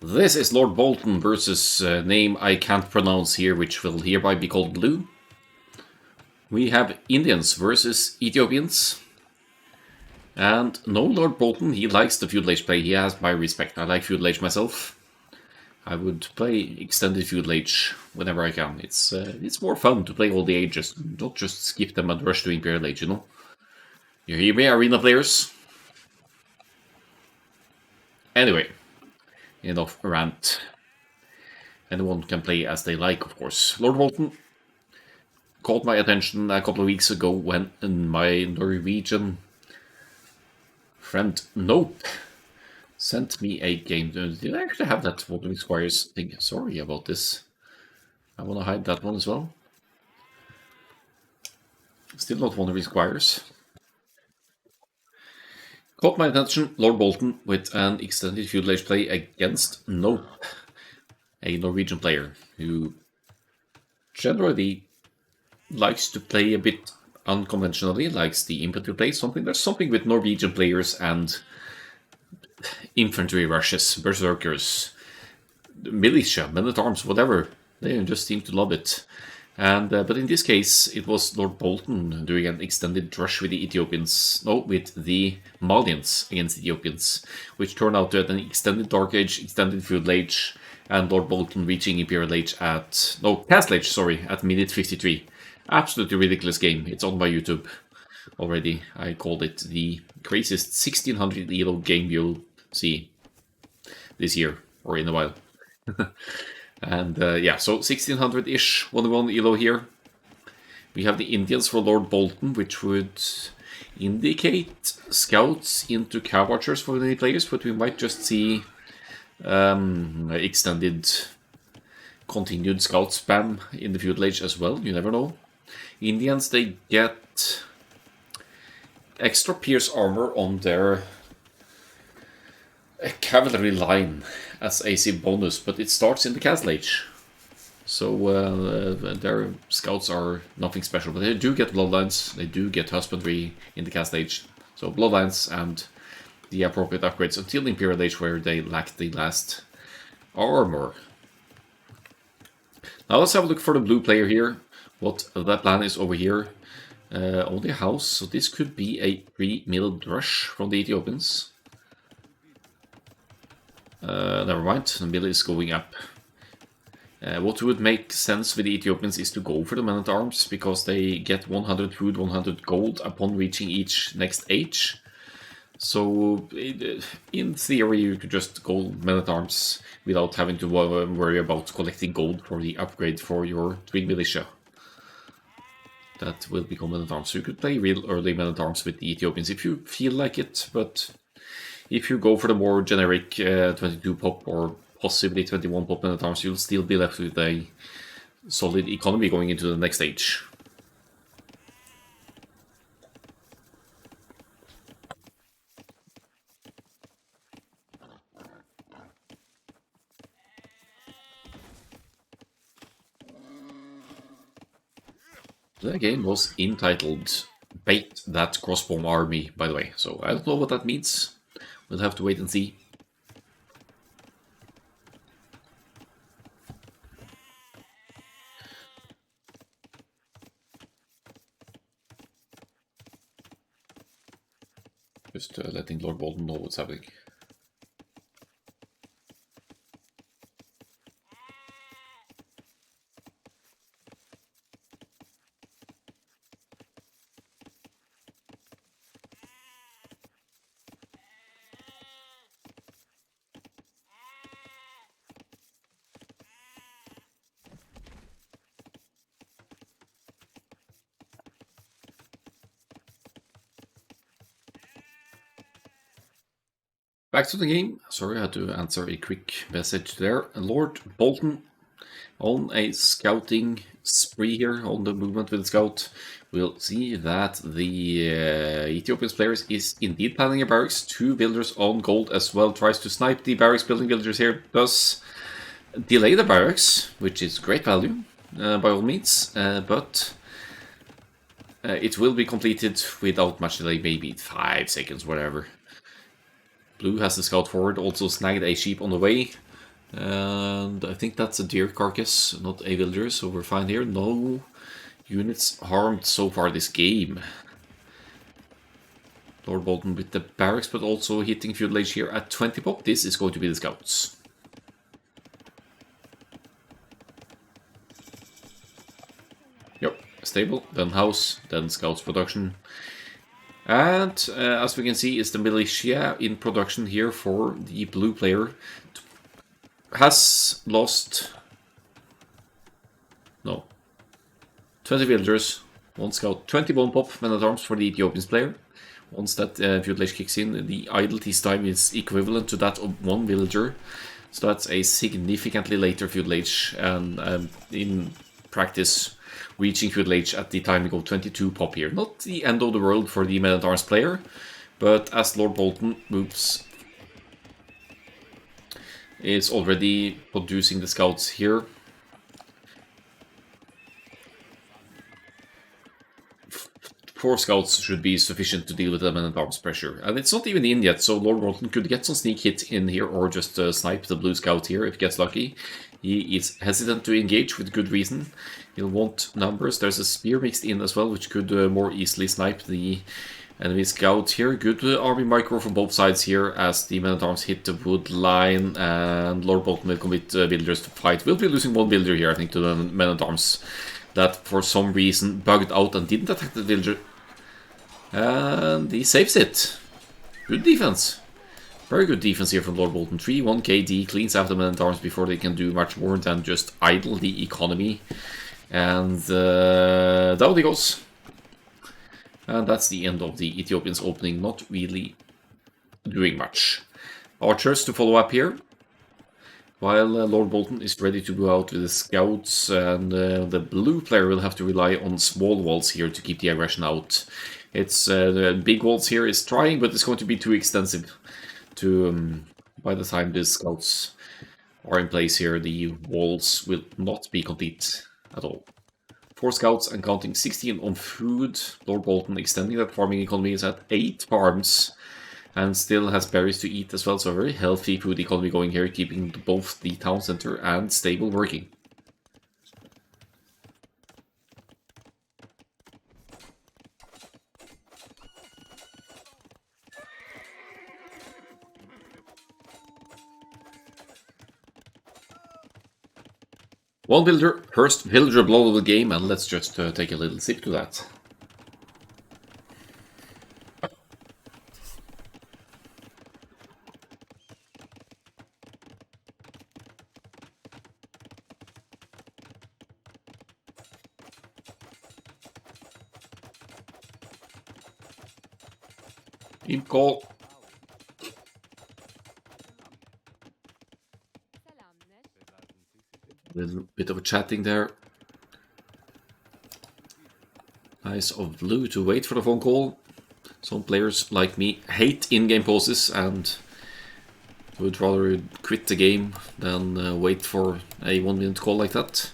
This is Lord Bolton versus name I can't pronounce here, which will hereby be called Blue. We have Indians versus Ethiopians. And no, Lord Bolton, he likes the feudal age play. He has my respect. I like feudal age myself. I would play extended feudal age whenever I can. It's more fun to play all the ages, not just skip them and rush to imperial age, you know. You hear me, arena players? Anyway, enough rant. Anyone can play as they like, of course. Lord Bolton caught my attention a couple of weeks ago when my Norwegian friend Nope sent me a game. Did I actually have that Voting Squires thing? Sorry about this. I want to hide that one as well. Still not Wandering Squires. Caught my attention, Lord Bolton, with an extended feudal age play against Nope, a Norwegian player who generally likes to play a bit unconventionally, likes the infantry play. There's something with Norwegian players and infantry rushes, berserkers, militia, men-at-arms, whatever. They just seem to love it. And but in this case, it was Lord Bolton doing an extended rush with the Ethiopians, no, with the Malians against the Ethiopians, which turned out to an extended Dark Age, extended Feudal Age, and Lord Bolton reaching Imperial Age Castle Age, sorry, at minute 53. Absolutely ridiculous game. It's on my YouTube already. I called it the craziest 1600 ELO game you'll see this year, or in a while. And yeah, so 1600-ish 1-1 ELO here. We have the Indians for Lord Bolton, which would indicate scouts into cav archers for many players, but we might just see extended continued scout spam in the feudal age as well. You never know. Indians, they get extra pierce armor on their cavalry line as AC bonus, but it starts in the Castle Age. So their scouts are nothing special, but they do get bloodlines, they do get husbandry in the Castle Age. So bloodlines and the appropriate upgrades until the Imperial Age, where they lack the last armor. Now let's have a look for the blue player here. What that plan is over here. Only a house, so this could be a 3-mil rush from the Ethiopians. Never mind, the mill is going up. What would make sense with the Ethiopians is to go for the men-at-arms, because they get 100 food, 100 gold upon reaching each next age. So, in theory, you could just go men-at-arms without having to worry about collecting gold for the upgrade for your twin militia. That will become men-at-arms. So you could play real early men-at-arms with the Ethiopians if you feel like it, but if you go for the more generic 22 pop or possibly 21 pop men-at-arms, you'll still be left with a solid economy going into the next stage. The game was entitled Bait That Crossbow Army, by the way, so I don't know what that means. We'll have to wait and see. Just letting Lord Bolton know what's happening. Back to the game. Sorry, I had to answer a quick message there. Lord Bolton on a scouting spree here on the movement with the scout. We'll see that the Ethiopian players is indeed planning a barracks. 2 villagers on gold as well. Tries to snipe the barracks building villagers here. Does delay the barracks, which is great value by all means. But it will be completed without much delay, maybe 5 seconds, whatever. Blue has the scout forward, also snagged a sheep on the way. And I think that's a deer carcass, not a villager, so we're fine here. No units harmed so far this game. Lord Bolton with the barracks, but also hitting feudal age here at 20 pop. This is going to be the scouts. Yep, stable, then house, then scouts production. And as we can see, is the militia in production here for the blue player. Has lost... no. 20 villagers, 1 scout, 21 pop men at arms for the Ethiopians player. Once that feudal age kicks in, the idleness time is equivalent to that of 1 villager. So that's a significantly later feudal age, and in practice, reaching feudal age at the timing of 22 pop here. Not the end of the world for the men at arms player, but as Lord Bolton moves, it's already producing the scouts here. 4 scouts should be sufficient to deal with the men-at-arms pressure. And it's not even in yet, so Lord Bolton could get some sneak hit in here or just snipe the blue scout here if he gets lucky. He is hesitant to engage with good reason. He'll want numbers. There's a spear mixed in as well, which could more easily snipe the enemy scout here. Good army micro from both sides here as the men-at-arms hit the wood line, and Lord Bolton will commit villagers to fight. We'll be losing 1 villager here, I think, to the men-at-arms that for some reason bugged out and didn't attack the villager. And he saves it. Good defense. Very good defense here from Lord Bolton. 3-1 KD, cleans out the men-at-arms before they can do much more than just idle the economy. And down he goes. And that's the end of the Ethiopians opening, not really doing much. Archers to follow up here. While Lord Bolton is ready to go out with the scouts, and the blue player will have to rely on small walls here to keep the aggression out. It's the big walls here is trying, but it's going to be too extensive to, by the time the scouts are in place here, the walls will not be complete at all. 4 scouts and counting 16 on food. Lord Bolton extending that farming economy is at 8 farms and still has berries to eat as well, so a very healthy food economy going here, keeping both the town center and stable working. One villager, first villager blow of the game, and let's just take a little sip to that. Team call. A little bit of a chatting there. Nice of blue to wait for the phone call. Some players like me hate in-game pauses and would rather quit the game than wait for a 1-minute call like that.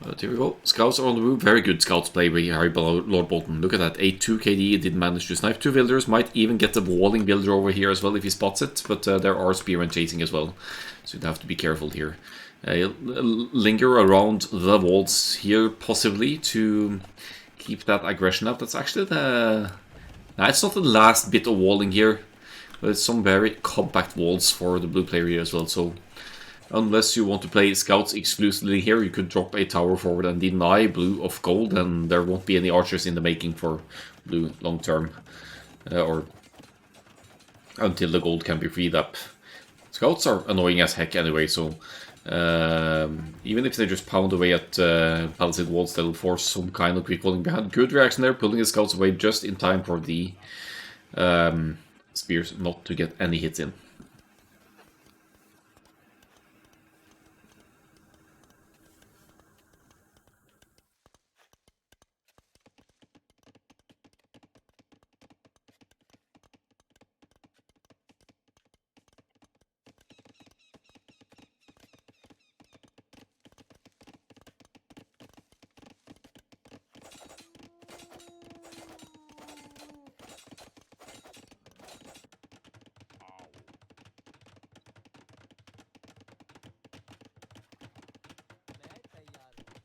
But here we go. Scouts are on the move. Very good scouts play by Harry Lord Bolton. Look at that. 8-2 KD. Didn't manage to snipe 2 villagers. Might even get the walling villager over here as well if he spots it. But there are spearmen chasing as well. So you'd have to be careful here. Linger around the walls here possibly to keep that aggression up. That's actually the... Nah, it's not the last bit of walling here. But it's some very compact walls for the blue player here as well. So unless you want to play scouts exclusively here, you could drop a tower forward and deny blue of gold, and there won't be any archers in the making for blue long term, or until the gold can be freed up. Scouts are annoying as heck anyway, so even if they just pound away at palisade walls, they'll force some kind of quick walling behind. Good reaction there, pulling the scouts away just in time for the spears not to get any hits in.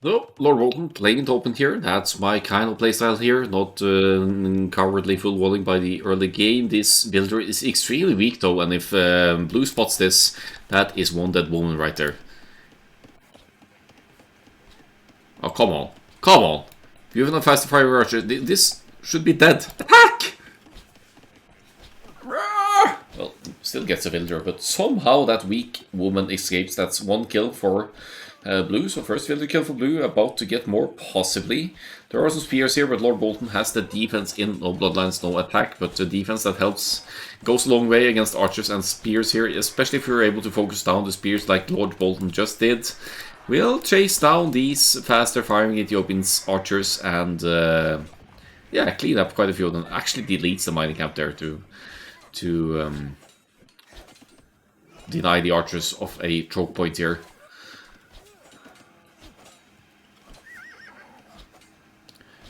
No, Lord Bolton playing it open here. That's my kind of playstyle here. Not cowardly full walling by the early game. This builder is extremely weak though, and if blue spots this, that is one dead woman right there. Oh, come on. Come on. If you have a faster fire archer, this should be dead. Attack! Well, still gets a villager, but somehow that weak woman escapes. That's one kill for blue. So first villager kill for blue, about to get more, possibly. There are some spears here, but Lord Bolton has the defense in. No bloodlines, no attack, but the defense that helps goes a long way against archers and spears here, especially if you're able to focus down the spears like Lord Bolton just did. We'll chase down these faster firing Ethiopians archers and yeah, clean up quite a few of them. Actually deletes the mining camp there to deny the archers of a choke point here.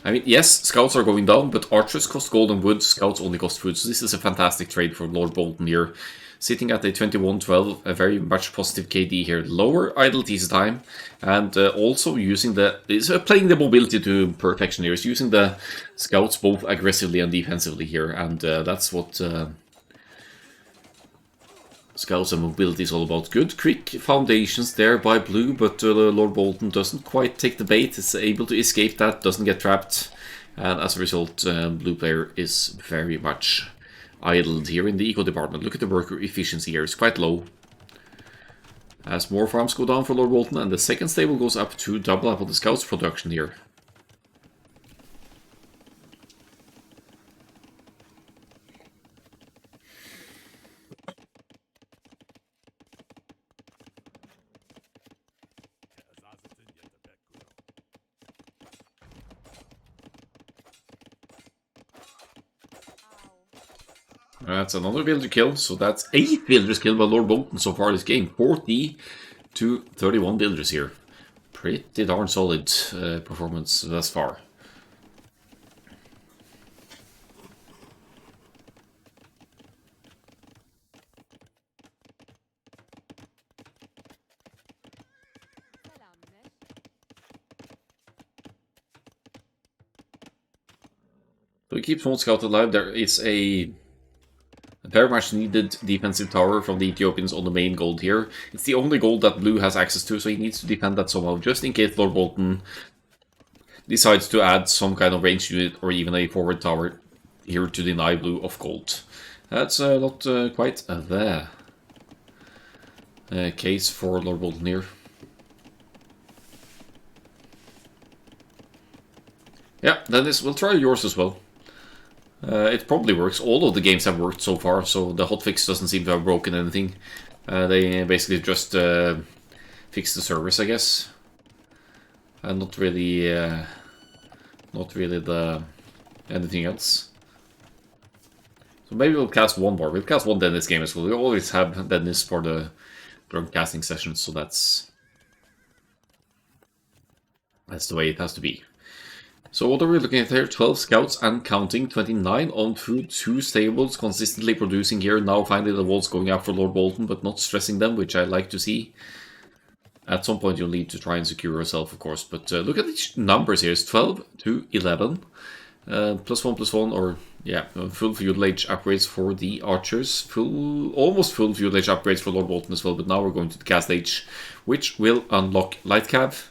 I mean, yes, scouts are going down, but archers cost gold and wood, scouts only cost food. So this is a fantastic trade for Lord Bolton here. Sitting at a 21-12, a very much positive KD here. Lower idle TC time, and also using playing the mobility to perfection here. Is using the scouts both aggressively and defensively here, and that's what scouts and mobility is all about. Good quick foundations there by blue, but Lord Bolton doesn't quite take the bait. Is able to escape that, doesn't get trapped, and as a result, blue player is very much idled here in the eco department. Look at the worker efficiency here, it's quite low. As more farms go down for Lord Bolton, and the second stable goes up to double up on the scouts production here. That's another villager kill, so that's 8 villagers killed by Lord Bolton so far this game. 40 to 31 villagers here. Pretty darn solid performance thus far. So we keep one scout alive. There is a very much needed defensive tower from the Ethiopians on the main gold here. It's the only gold that blue has access to, so he needs to defend that somehow, just in case Lord Bolton decides to add some kind of ranged unit or even a forward tower here to deny blue of gold. That's not quite the case for Lord Bolton here. Yeah, Dennis, we'll try yours as well. It probably works. All of the games have worked so far, so the hotfix doesn't seem to have broken anything. They basically just fixed the servers, I guess, and not really the anything else. So maybe we'll cast one more. We'll cast one Dennis game as well. We always have Dennis for the drunk casting sessions, so that's the way it has to be. So what are we looking at here? 12 scouts and counting, 29 on food, 2 stables consistently producing here. Now finally the walls going up for Lord Bolton, but not stressing them, which I like to see. At some point you'll need to try and secure yourself, of course. But look at the numbers here. It's 12 to 11. +1/+1, or yeah, full feudal age upgrades for the archers. Almost full feudal age upgrades for Lord Bolton as well. But now we're going to the cast age, which will unlock light cav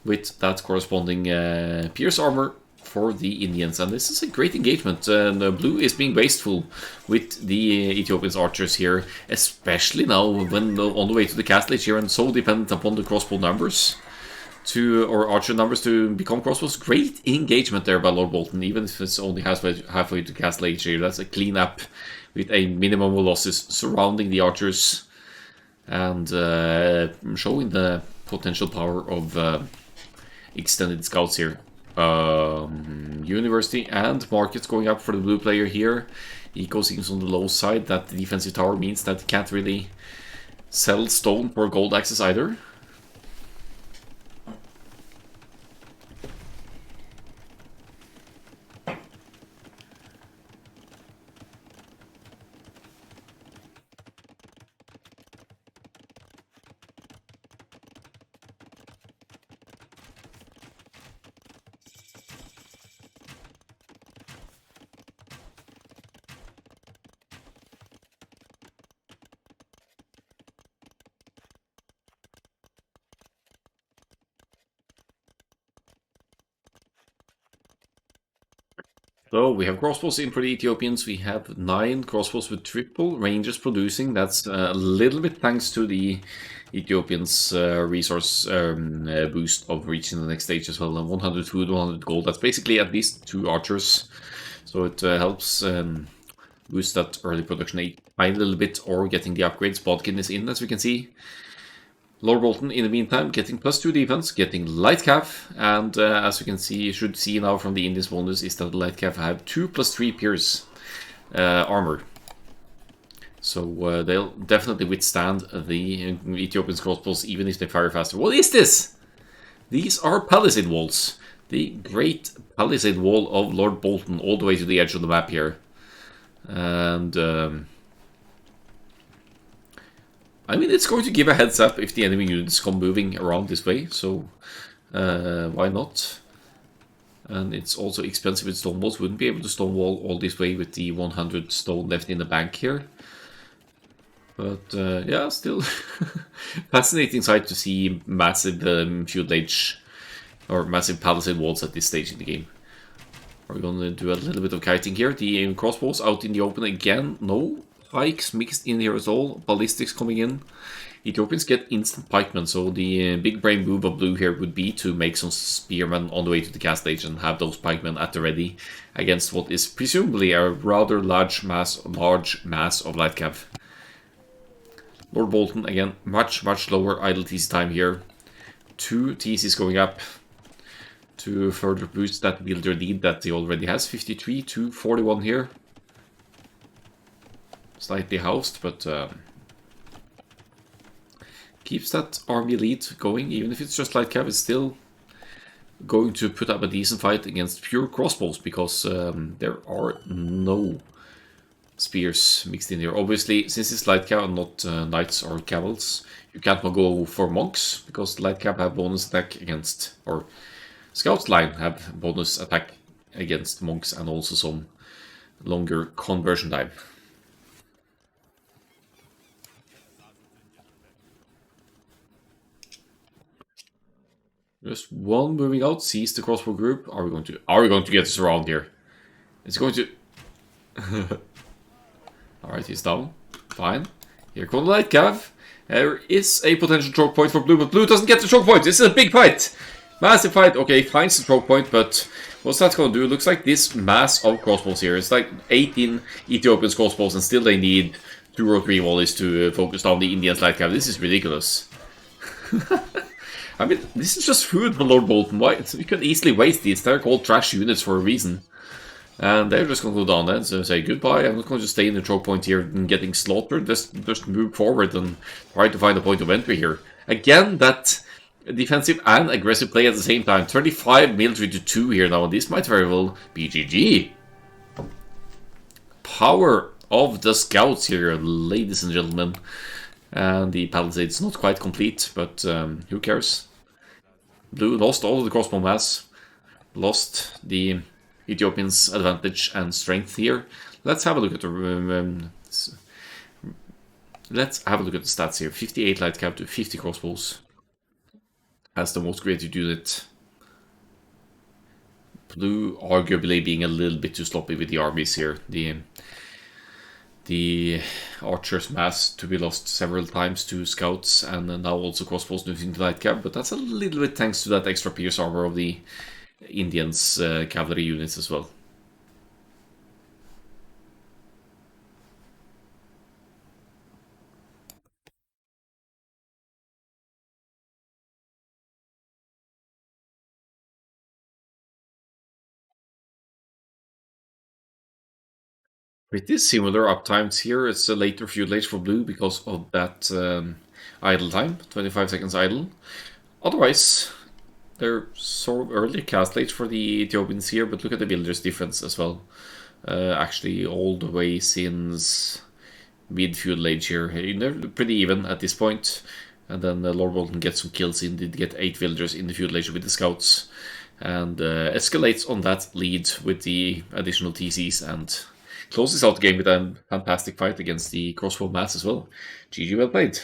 with that corresponding pierce armor for the Indians. And this is a great engagement, and blue is being wasteful with the Ethiopians archers here, especially now when on the way to the castle age here and so dependent upon the crossbow numbers or archer numbers to become crossbows. Great engagement there by Lord Bolton, even if it's only halfway to castle age here. That's a clean up with a minimum of losses surrounding the archers and showing the potential power of extended scouts here. University and markets going up for the blue player here. Eco seems on the low side. That defensive tower means that he can't really sell stone for gold access either. So we have crossbows in for the Ethiopians. We have 9 crossbows with triple rangers producing. That's a little bit thanks to the Ethiopians' resource boost of reaching the next stage as well. And 100 food, 100 gold. That's basically at least 2 archers. So it helps boost that early production a little bit, or getting the upgrades. Bodkin is in, as we can see. Lord Bolton, in the meantime, getting +2 defense, getting light cav, and as you can see, you should see now from the Indians bonus, is that the light cav have 2+3 pierce armor. So they'll definitely withstand the Ethiopian crossbows, even if they fire faster. What is this? These are palisade walls. The great palisade wall of Lord Bolton, all the way to the edge of the map here. And I mean, it's going to give a heads up if the enemy units come moving around this way, so why not? And it's also expensive with stone walls. Wouldn't be able to stone wall all this way with the 100 stone left in the bank here. But yeah, still fascinating sight to see massive feudal age or massive palisade walls at this stage in the game. We're going to do a little bit of kiting here. The crossbows out in the open again. No pikes mixed in here at all. Ballistics coming in. Ethiopians get instant pikemen, so the big brain move of blue here would be to make some spearmen on the way to the cast stage and have those pikemen at the ready against what is presumably a rather large mass of light cav. Lord Bolton again, much lower idle TC time here. 2 TCs going up to further boost that builder lead that he already has. 53 to 41 here. Slightly housed, but keeps that army lead going. Even if it's just light cav, it's still going to put up a decent fight against pure crossbows, because there are no spears mixed in here. Obviously, since it's light cav and not knights or cavals, you can't go for monks, because light cav have bonus attack against, or scouts line have bonus attack against monks, and also some longer conversion time. Just one moving out, sees the crossbow group. Are we going to get this around here? It's going to. Alright, he's down. Fine. Here comes the light cav. There is a potential choke point for blue, but blue doesn't get the choke point. This is a big fight. Massive fight. Okay, finds the choke point, but what's that going to do? It looks like this mass of crossbows here. It's like 18 Ethiopian crossbows, and still they need 2 or 3 volleys to focus down the Indians light cav. This is ridiculous. I mean, this is just food for Lord Bolton. Why? You can easily waste these. They're called trash units for a reason. And they're just going to go down then, so say goodbye. I'm not going to stay in the choke point here and getting slaughtered. Just move forward and try to find a point of entry here. Again, that defensive and aggressive play at the same time. 35 military to 2 here now, and this might very well be GG. Power of the scouts here, ladies and gentlemen. And the palisade's not quite complete, but who cares? Blue lost all of the crossbow mass, lost the Ethiopians' advantage and strength here. Let's have a look at the stats here. 58 light cav to 50 crossbows as the most creative unit. Blue arguably being a little bit too sloppy with the armies here. The archers' mass to be lost several times to scouts, and now also crossbows moving to light cav, but that's a little bit thanks to that extra pierce armor of the Indians' cavalry units as well. Pretty similar uptimes here. It's a later feudal age for blue because of that idle time, 25 seconds idle. Otherwise, they're sort of early cast age for the Ethiopians here, but look at the villagers' difference as well. Actually, all the way since mid-feudal age here. They're pretty even at this point. And then Lord Bolton gets some kills in, did get 8 villagers in the feudal age with the scouts. And escalates on that lead with the additional TCs and closes out the game with a fantastic fight against the crossbow mass as well. GG, well played.